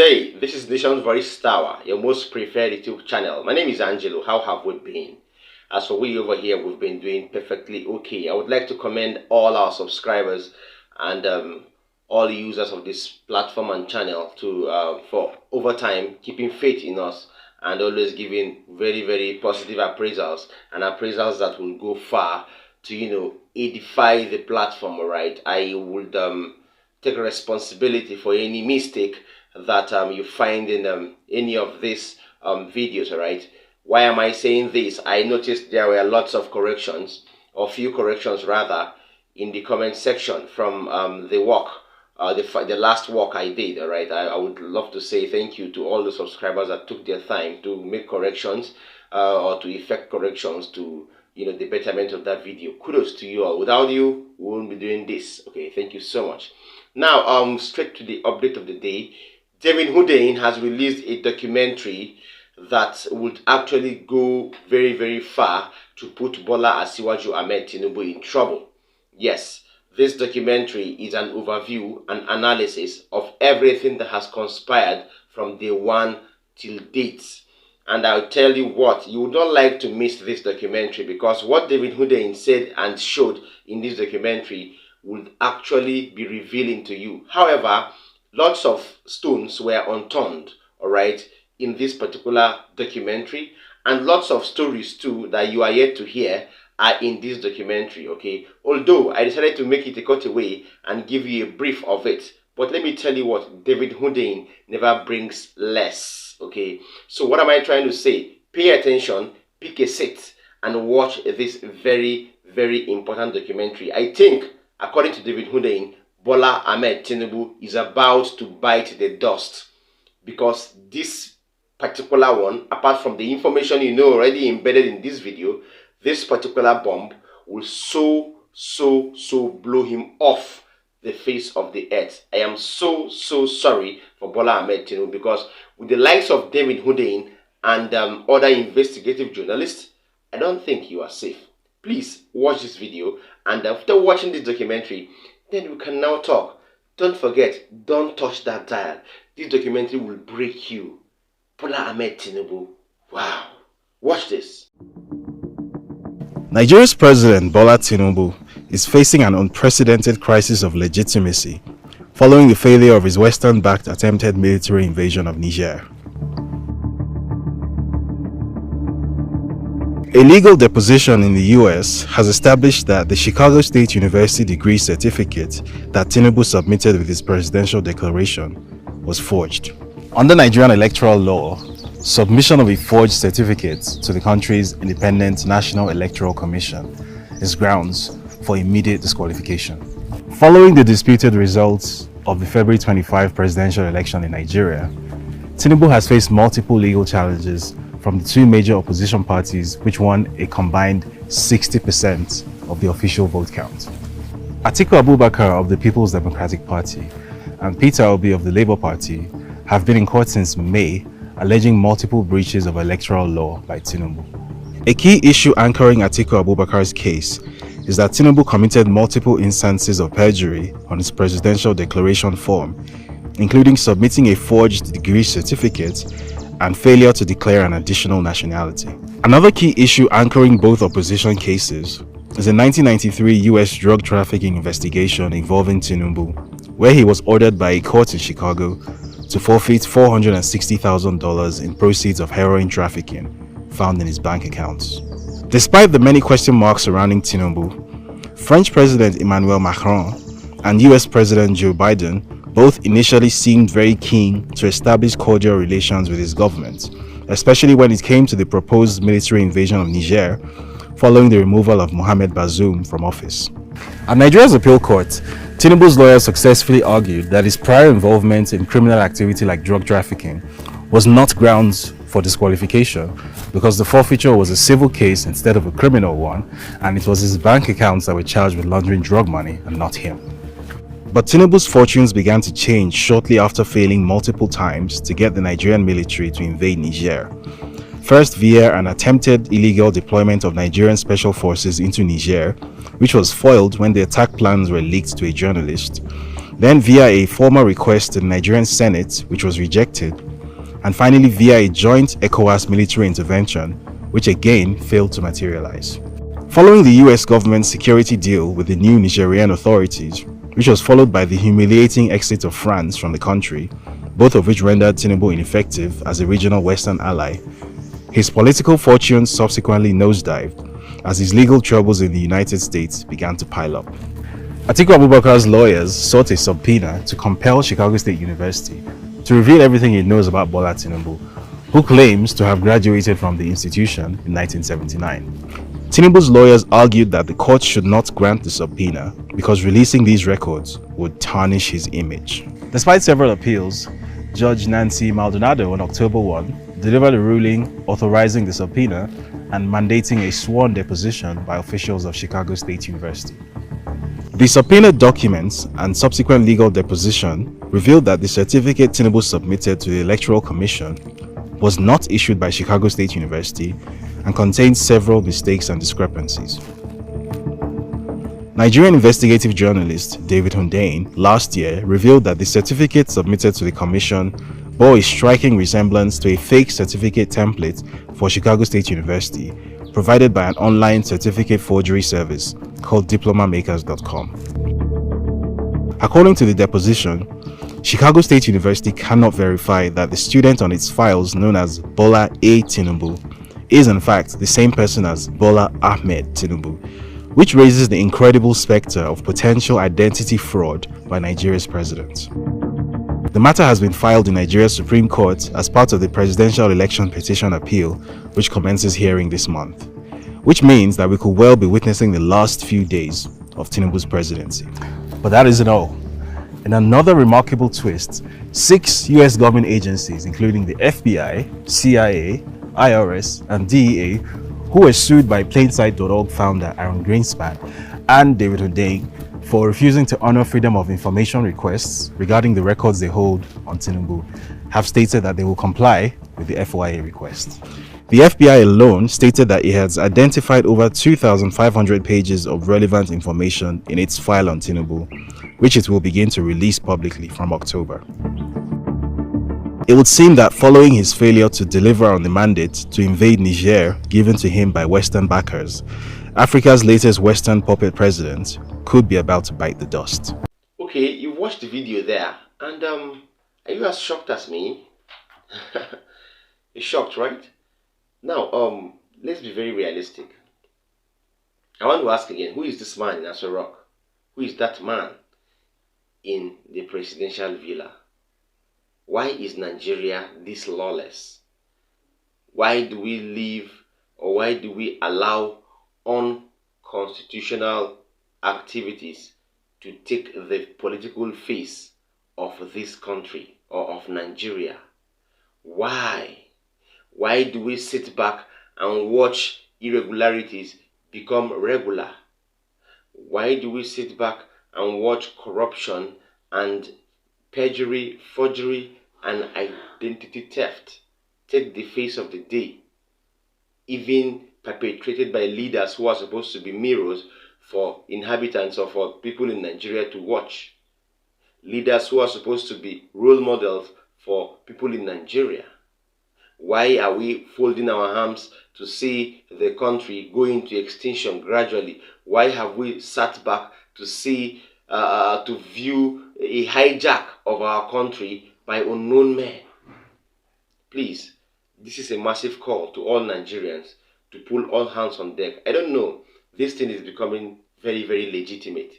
day. This is Nation's Voice Tower, your most preferred YouTube channel. My name is Angelo. How have we been? As for we over here, we've been doing perfectly okay. I would like to commend all our subscribers and all users of this platform and channel for over time keeping faith in us and always giving very positive appraisals and appraisals that will go far to edify the platform. All right, I would take responsibility for any mistake that you find in any of these videos. All right, why am I saying this? I noticed there were lots of corrections, or few corrections rather, in the comment section from the work, the last work I did. All right, I would love to say thank you to all the subscribers that took their time to make corrections or to effect corrections to the betterment of that video. Kudos to you all. Without you, we wouldn't be doing this. Okay, thank you so much. Now, straight to the update of the day. David Hundeyin has released a documentary that would actually go very far to put Bola Asiwaju Ahmed Tinibu in trouble. Yes, this documentary is an overview and analysis of everything that has conspired from day one till date. And I'll tell you what, you would not like to miss this documentary, because what David Hundeyin said and showed in this documentary would actually be revealing to you. However, lots of stones were unturned, all right, in this particular documentary, and lots of stories too that you are yet to hear are in this documentary. Okay, although I decided to make it a cutaway and give you a brief of it, but let me tell you what, David Hundeyin never brings less. Okay, so what am I trying to say? Pay attention, pick a seat, and watch this very important documentary. I think, according to David Hundeyin, Bola Ahmed Tinibu is about to bite the dust, because this particular one, apart from the information already embedded in this video, this particular bomb will so blow him off the face of the earth. I am so sorry for Bola Ahmed Tinibu, because with the likes of David Hundeyin and other investigative journalists, I don't think you are safe. Please watch this video, and after watching this documentary, then we can now talk. Don't forget, don't touch that dial. This documentary will break you. Bola Ahmed Tinibu. Wow. Watch this. Nigeria's President Bola Tinubu is facing an unprecedented crisis of legitimacy following the failure of his Western-backed attempted military invasion of Niger. A legal deposition in the US has established that the Chicago State University degree certificate that Tinibu submitted with his presidential declaration was forged. Under Nigerian electoral law, submission of a forged certificate to the country's independent National Electoral Commission is grounds for immediate disqualification. Following the disputed results of the February 25 presidential election in Nigeria, Tinibu has faced multiple legal challenges from the two major opposition parties, which won a combined 60% of the official vote count. Atiku Abubakar of the People's Democratic Party and Peter Obi of the Labour Party have been in court since May, alleging multiple breaches of electoral law by Tinibu. A key issue anchoring Atiku Abubakar's case is that Tinibu committed multiple instances of perjury on his presidential declaration form, including submitting a forged degree certificate and failure to declare an additional nationality. Another key issue anchoring both opposition cases is a 1993 US drug trafficking investigation involving Tinibu, where he was ordered by a court in Chicago to forfeit $460,000 in proceeds of heroin trafficking found in his bank accounts. Despite the many question marks surrounding Tinibu, French President Emmanuel Macron and US President Joe Biden both initially seemed very keen to establish cordial relations with his government, especially when it came to the proposed military invasion of Niger following the removal of Mohamed Bazoum from office. At Nigeria's appeal court, Tinibu's lawyers successfully argued that his prior involvement in criminal activity like drug trafficking was not grounds for disqualification, because the forfeiture was a civil case instead of a criminal one, and it was his bank accounts that were charged with laundering drug money and not him. But Tinibu's fortunes began to change shortly after failing multiple times to get the Nigerian military to invade Niger. First via an attempted illegal deployment of Nigerian special forces into Niger, which was foiled when the attack plans were leaked to a journalist, then via a formal request to the Nigerian Senate, which was rejected, and finally via a joint ECOWAS military intervention, which again failed to materialize. Following the US government's security deal with the new Nigerian authorities, which was followed by the humiliating exit of France from the country, both of which rendered Tinibu ineffective as a regional Western ally, his political fortunes subsequently nosedived as his legal troubles in the United States began to pile up. Atiku Abubakar's lawyers sought a subpoena to compel Chicago State University to reveal everything it knows about Bola Tinibu, who claims to have graduated from the institution in 1979. Tinibu's lawyers argued that the court should not grant the subpoena because releasing these records would tarnish his image. Despite several appeals, Judge Nancy Maldonado on October 1 delivered a ruling authorizing the subpoena and mandating a sworn deposition by officials of Chicago State University. The subpoenaed documents and subsequent legal deposition revealed that the certificate Tinibu submitted to the Electoral Commission was not issued by Chicago State University and contained several mistakes and discrepancies. Nigerian investigative journalist David Hundeyin last year revealed that the certificate submitted to the commission bore a striking resemblance to a fake certificate template for Chicago State University provided by an online certificate forgery service called diplomamakers.com. According to the deposition, Chicago State University cannot verify that the student on its files known as Bola A. Tinibu is in fact the same person as Bola Ahmed Tinibu, which raises the incredible specter of potential identity fraud by Nigeria's president. The matter has been filed in Nigeria's Supreme Court as part of the Presidential Election Petition Appeal, which commences hearing this month, which means that we could well be witnessing the last few days of Tinubu's presidency. But that isn't all. In another remarkable twist, 6 US government agencies, including the FBI, CIA, IRS, and DEA, who were sued by Plainsight.org founder Aaron Greenspan and David Hundeyin for refusing to honor Freedom of Information requests regarding the records they hold on Tinibu, have stated that they will comply with the FOIA request. The FBI alone stated that it has identified over 2,500 pages of relevant information in its file on Tinibu, which it will begin to release publicly from October. It would seem that following his failure to deliver on the mandate to invade Niger given to him by Western backers, Africa's latest Western puppet president could be about to bite the dust. Okay, you watched the video there, and are you as shocked as me? You're shocked, right? Now, let's be very realistic. I want to ask again, who is this man in Aso Rock? Who is that man in the presidential villa? Why is Nigeria this lawless? Why do we live, or why do we allow unconstitutional activities to take the political face of this country or of Nigeria? Why? Why do we sit back and watch irregularities become regular? Why do we sit back and watch corruption and perjury, forgery, and identity theft take the face of the day, even perpetrated by leaders who are supposed to be mirrors for inhabitants or for people in Nigeria to watch? Leaders who are supposed to be role models for people in Nigeria. Why are we folding our arms to see the country go into extinction gradually? Why have we sat back to see, to view a hijack of our country by unknown men? Please, this is a massive call to all Nigerians to pull all hands on deck. I don't know, this thing is becoming very, very legitimate.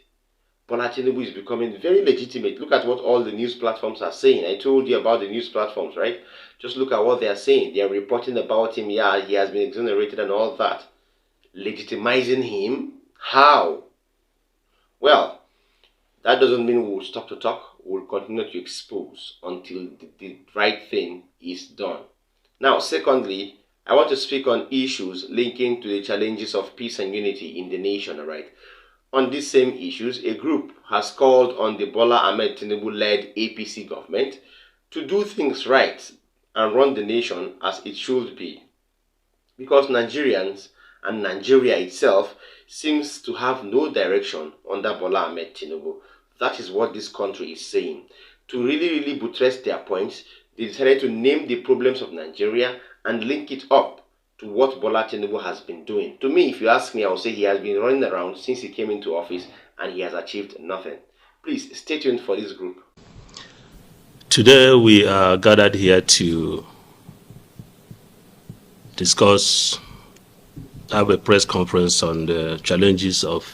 Bola Tinibu is becoming very legitimate. Look at what all the news platforms are saying. I told you about the news platforms, right? Just look at what they are saying. They are reporting about him. Yeah, he has been exonerated and all that. Legitimizing him? How? Well, that doesn't mean we'll stop to talk. We'll continue to expose until the right thing is done. Now, secondly, I want to speak on issues linking to the challenges of peace and unity in the nation, all right? On these same issues, a group has called on the Bola Ahmed Tinubu-led APC government to do things right and run the nation as it should be. Because Nigerians and Nigeria itself seems to have no direction under Bola Ahmed Tinubu. That is what this country is saying. To really buttress their points, they decided to name the problems of Nigeria and link it up to what Bola Tinibu has been doing. To me, if you ask me, I will say he has been running around since he came into office and he has achieved nothing. Please stay tuned for this group. Today we are gathered here to have a press conference on the challenges of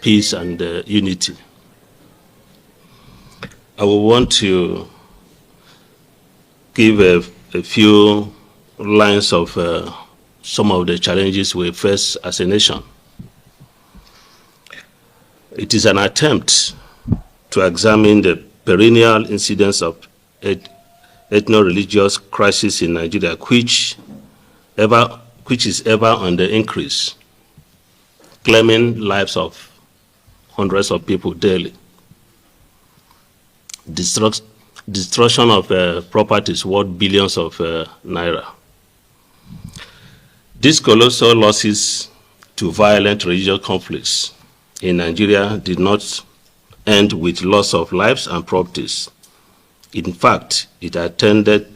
peace and unity. I will want to give a few lines of some of the challenges we face as a nation. It is an attempt to examine the perennial incidence of ethno-religious crisis in Nigeria, which is ever on the increase, claiming lives of hundreds of people daily. Destruction of properties worth billions of naira. These colossal losses to violent religious conflicts in Nigeria did not end with loss of lives and properties. In fact, its attendant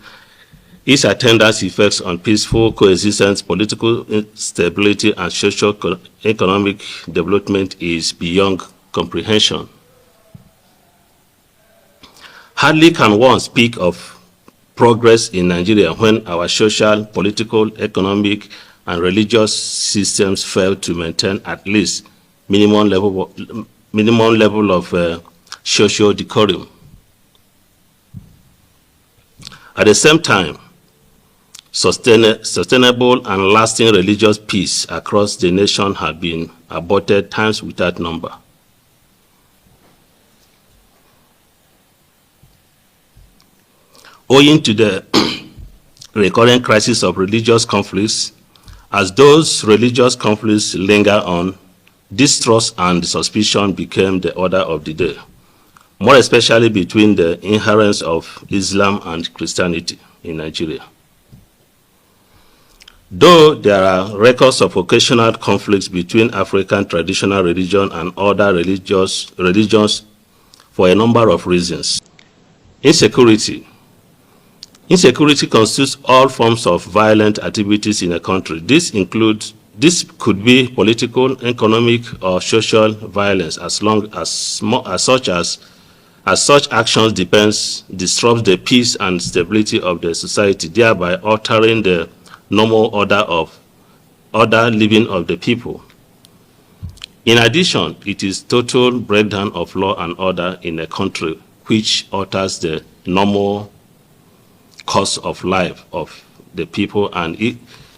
effects on peaceful coexistence, political stability, and socio-economic development is beyond comprehension. Hardly can one speak of progress in Nigeria when our social, political, economic, and religious systems fail to maintain at least minimum level of social decorum. At the same time, sustainable and lasting religious peace across the nation have been aborted times without number. Owing to the recurrent crisis of religious conflicts, as those religious conflicts linger on, distrust and suspicion became the order of the day, more especially between the inherence of Islam and Christianity in Nigeria. Though there are records of occasional conflicts between African traditional religion and other religions for a number of reasons. Insecurity constitutes all forms of violent activities in a country. This could be political, economic, or social violence, as long as such actions disrupt the peace and stability of the society, thereby altering the normal order living of the people. In addition, it is total breakdown of law and order in a country, which alters the normal course of life of the people and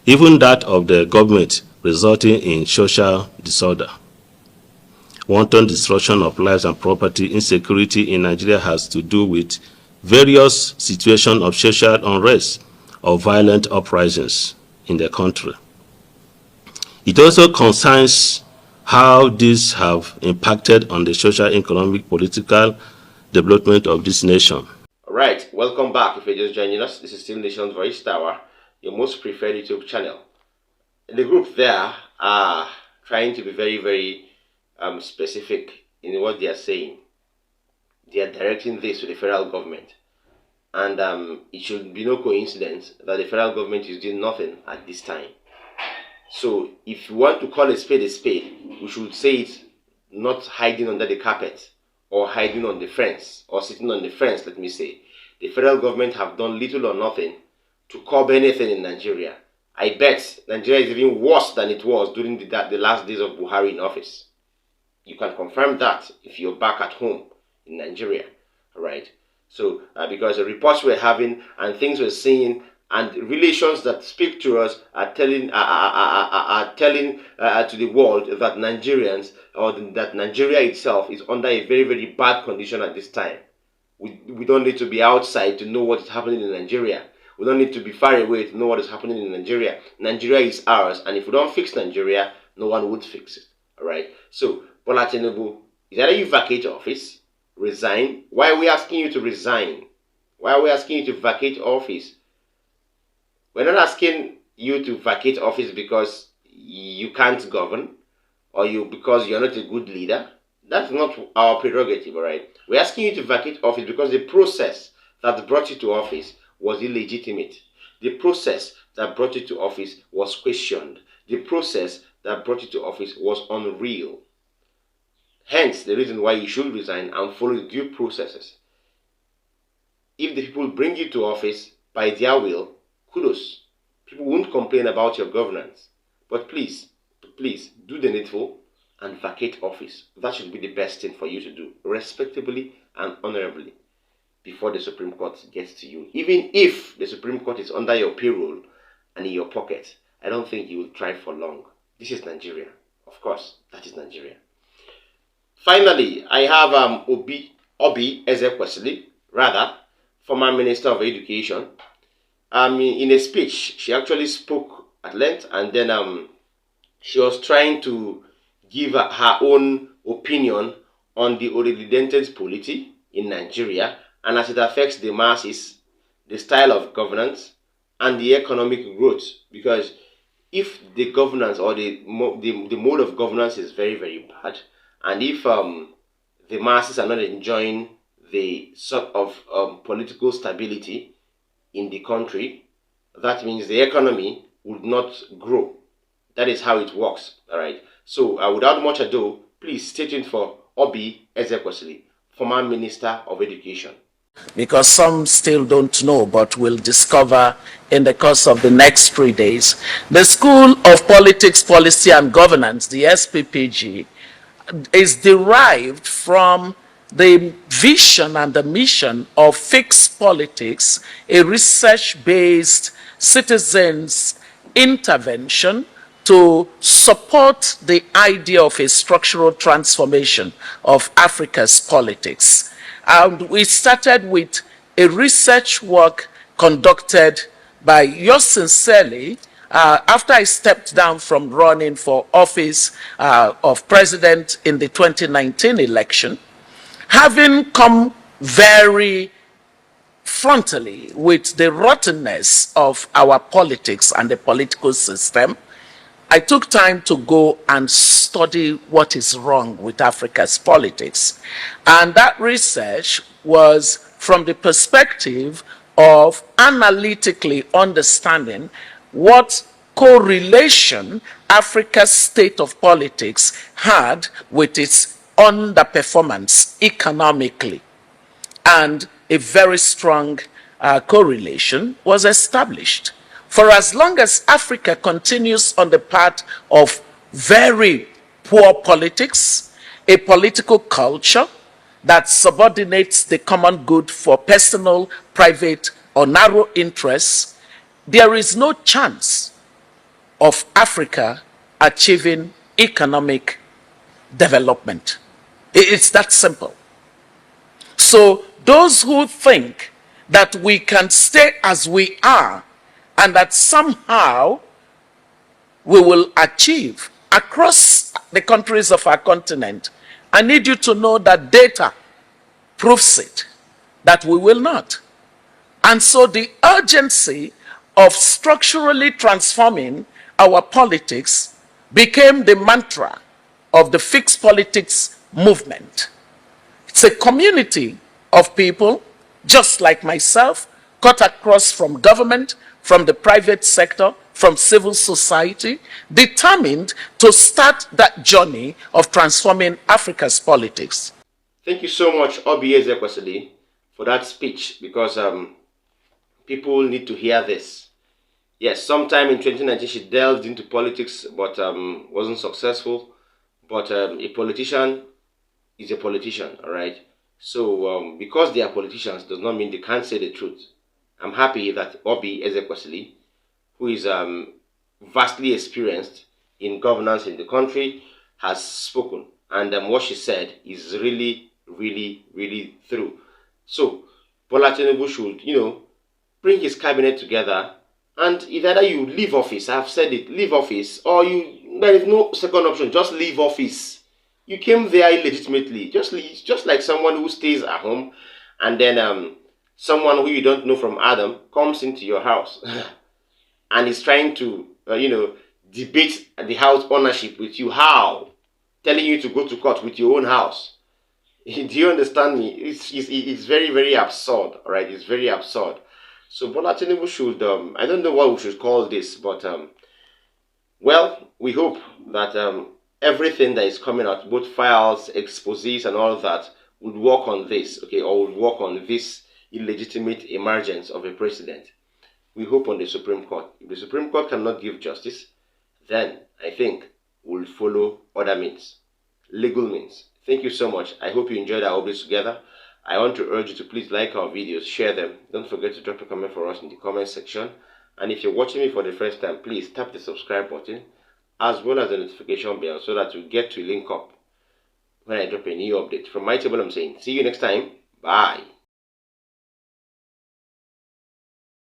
even that of the government, resulting in social disorder. Wanton destruction of lives and property. Insecurity in Nigeria has to do with various situations of social unrest or violent uprisings in the country. It also concerns how these have impacted on the social, economic, political development of this nation. All right, welcome back. If you're just joining us, this is still Nation's Voice Tower, your most preferred YouTube channel. The group there are trying to be very specific in what they are saying. They are directing this to the federal government. And it should be no coincidence that the federal government is doing nothing at this time. So if you want to call a spade, we should say it not hiding under the carpet or hiding on the fence or sitting on the fence, let me say. The federal government have done little or nothing to curb anything in Nigeria. I bet Nigeria is even worse than it was during the last days of Buhari in office. You can confirm that if you're back at home in Nigeria, all right? So, because the reports we're having and things we're seeing and relations that speak to us are telling to the world that Nigerians or that Nigeria itself is under a very bad condition at this time. We don't need to be outside to know what is happening in Nigeria. We don't need to be far away to know what is happening in Nigeria. Nigeria is ours, and if we don't fix Nigeria, no one would fix it. All right. So, Bola Tinibu, is either you vacate office, resign. Why are we asking you to resign? Why are we asking you to vacate office? We're not asking you to vacate office because you can't govern or because you're not a good leader. That's not our prerogative, all right? We're asking you to vacate office because the process that brought you to office was illegitimate. The process that brought you to office was questioned. The process that brought you to office was unreal. Hence, the reason why you should resign and follow the due processes. If the people bring you to office by their will, kudos. People won't complain about your governance. But please, do the needful and vacate office. That should be the best thing for you to do, respectably and honorably, before the Supreme Court gets to you. Even if the Supreme Court is under your payroll and in your pocket, I don't think you will try for long. This is Nigeria. Of course, that is Nigeria. Finally, I have Obi Ezekwesili, former Minister of Education. In a speech, she actually spoke at length, and then she was trying to give her own opinion on the unprecedented polity in Nigeria and as it affects the masses, the style of governance, and the economic growth. Because if the governance or the mode of governance is very, very bad, and if the masses are not enjoying the sort of political stability in the country, that means the economy would not grow. That is how it works, all right? So without much ado, please stay tuned for Obi Ezekwesili, former Minister of Education. Because some still don't know, but will discover in the course of the next 3 days. The School of Politics, Policy and Governance, the SPPG, is derived from the vision and the mission of Fixed Politics, a research-based citizens' intervention to support the idea of a structural transformation of Africa's politics. And we started with a research work conducted by yours sincerely after I stepped down from running for office of president in the 2019 election, having come very frontally with the rottenness of our politics and the political system, I took time to go and study what is wrong with Africa's politics. And that research was from the perspective of analytically understanding what correlation Africa's state of politics had with its underperformance economically. And a very strong correlation was established. For as long as Africa continues on the path of very poor politics, a political culture that subordinates the common good for personal, private, or narrow interests, there is no chance of Africa achieving economic development. It's that simple. So those who think that we can stay as we are and that somehow we will achieve across the countries of our continent, I need you to know that data proves it, that we will not. And so the urgency of structurally transforming our politics became the mantra of the Fixed Politics movement. It's a community of people, just like myself, cut across from government, from the private sector, from civil society, determined to start that journey of transforming Africa's politics. Thank you so much, Obi Ezekwesili, for that speech, because people need to hear this. Yes, sometime in 2019 she delved into politics, but wasn't successful. But a politician is a politician, all right? So because they are politicians does not mean they can't say the truth. I'm happy that Obi Ezekwesili, who is vastly experienced in governance in the country, has spoken. And what she said is really, really, really true. So Bola Tinibu should, bring his cabinet together, and either you leave office, I've said it, leave office, or there is no second option, just leave office. You came there illegitimately, just leave, just like someone who stays at home, and then someone who you don't know from Adam comes into your house and is trying to, debate the house ownership with you. How? Telling you to go to court with your own house. Do you understand me? It's very, very absurd, all right? It's very absurd. So Bola Tinubu should, I don't know what we should call this, but, well, we hope that everything that is coming out, both files, exposés, and all that, would work on this, okay, or would work on this illegitimate emergence of a president. We hope on the Supreme Court. If the Supreme Court cannot give justice, then I think we'll follow other means, legal means. Thank you so much. I hope you enjoyed our updates together. I want to urge you to please like our videos, share them. Don't forget to drop a comment for us in the comment section. And if you're watching me for the first time, please tap the subscribe button as well as the notification bell so that you get to link up when I drop a new update. From my table, I'm saying see you next time. Bye.